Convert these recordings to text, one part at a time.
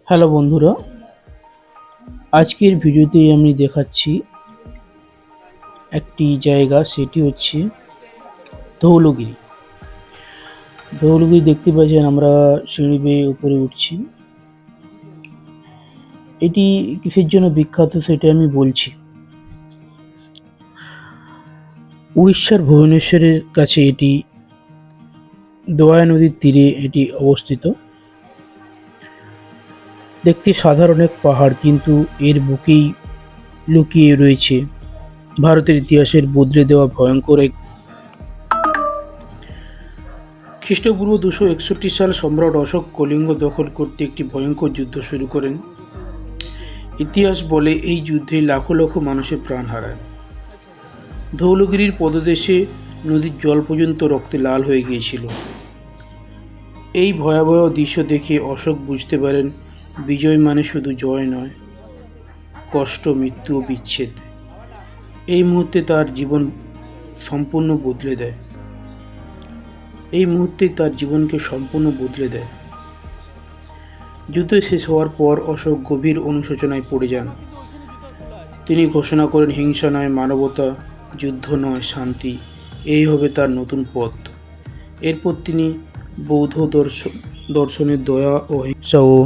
Hello বন্ধুরা, আজকের ভিডিওতে আমি দেখাচ্ছি একটি জায়গা, সেটি হচ্ছে ধৌলগিরি। ধৌলগিরি দেখতে পাচ্ছেন, আমরা সিঁড়ি বেয়ে উপরে উঠছি। এটি কিসের জন্য বিখ্যাত সেটা আমি বলছি। উড়িষ্যার ভুবনেশ্বরের কাছে এটি দোয়াই নদীর তীরে এটি অবস্থিত। দেখতে সাধারণ এক পাহাড়, কিন্তু এর বুকেই লুকিয়ে রয়েছে ভারতের ইতিহাসের বদলে দেওয়া ভয়ঙ্কর এক। খ্রিস্টপূর্ব 261 সাল সম্রাট অশোক কলিঙ্গ দখল করতে একটি ভয়ঙ্কর যুদ্ধ শুরু করেন। ইতিহাস বলে এই যুদ্ধে লাখো লাখো মানুষের প্রাণ হারায়। ধৌলগিরির পদদেশে নদীর জল পর্যন্ত রক্তে লাল হয়ে গিয়েছিল। এই ভয়াবহ দৃশ্য দেখে অশোক বুঝতে পারেন, বিজয় মানে শুধু জয় নয়, কষ্ট, মৃত্যু ও বিচ্ছেদ। এই মুহূর্তে তার জীবন সম্পূর্ণ বদলে দেয়। যুদ্ধ শেষ হওয়ার পর অশোক গভীর অনুশোচনায় পড়ে যান। তিনি ঘোষণা করেন, হিংসা নয় মানবতা, যুদ্ধ নয় শান্তি, এই হবে তার নতুন পথ। এরপর তিনি বৌদ্ধ দর্শনের দয়া ও হিংসা ও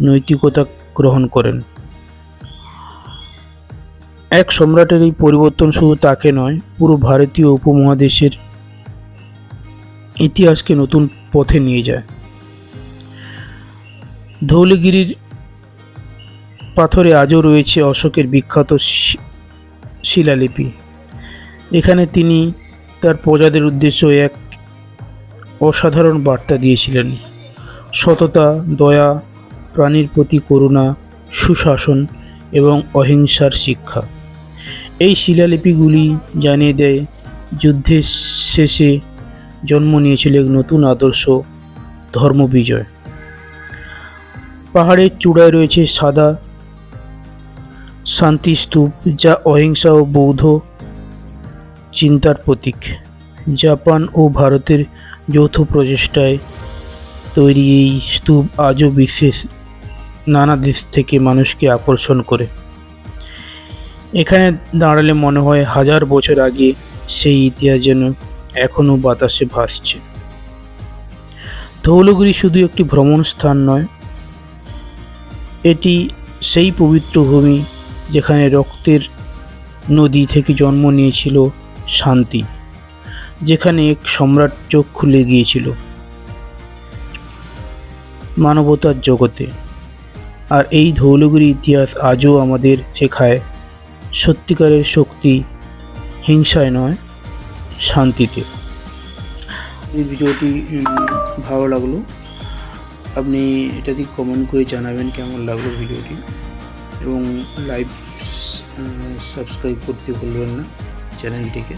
নৈতিকতা গ্রহণ করেন। এক সম্রাটের এই পরিবর্তন শুধু তাকে নয়, পুরো ভারতীয় উপমহাদেশের ইতিহাসকে নতুন পথে নিয়ে যায়। ধৌলগিরির পাথরে আজও রয়েছে অশোকের বিখ্যাত শিলালিপি। এখানে তিনি তার প্রজাদের উদ্দেশ্যে এক অসাধারণ বার্তা দিয়েছিলেন: সততা, দয়া, প্রাণীর প্রতি করুণা, সুশাসন এবং অহিংসার শিক্ষা। এই শিলালিপিগুলি জানিয়ে দেয় যুদ্ধের শেষে জন্ম নিয়েছিল এক নতুন আদর্শ, ধর্ম বিজয়। পাহাড়ের চূড়ায় রয়েছে সাদা শান্তি স্তূপ, যা অহিংসা ও বৌদ্ধ চিন্তার প্রতীক। জাপান ও ভারতের যৌথ প্রচেষ্টায় তৈরি এই স্তূপ আজও বিশ্বের নানা দেশ থেকে মানুষকে আকর্ষণ করে। এখানে দাঁড়ালে মনে হয় হাজার বছর আগে সেই ইতিহাস যেন এখনও বাতাসে ভাসছে। ধৌলগিরি শুধু একটি ভ্রমণ স্থান নয়, এটি সেই পবিত্র ভূমি যেখানে রক্তের নদী থেকে জন্ম নিয়েছিল শান্তি, যেখানে এক সম্রাট চোখ খুলে গিয়েছিল মানবতার জগতে। আর এই ধৌলগিরি ইতিহাস আজও আমাদের শেখায়, সত্যিকারের শক্তি হিংসায় নয়, শান্তিতে। এই ভিডিওটি ভালো লাগলো, আপনি এটা দিয়ে কমেন্ট করে জানাবেন কেমন লাগলো ভিডিওটি, এবং লাইক সাবস্ক্রাইব করতে ভুলবেন না চ্যানেলটিকে।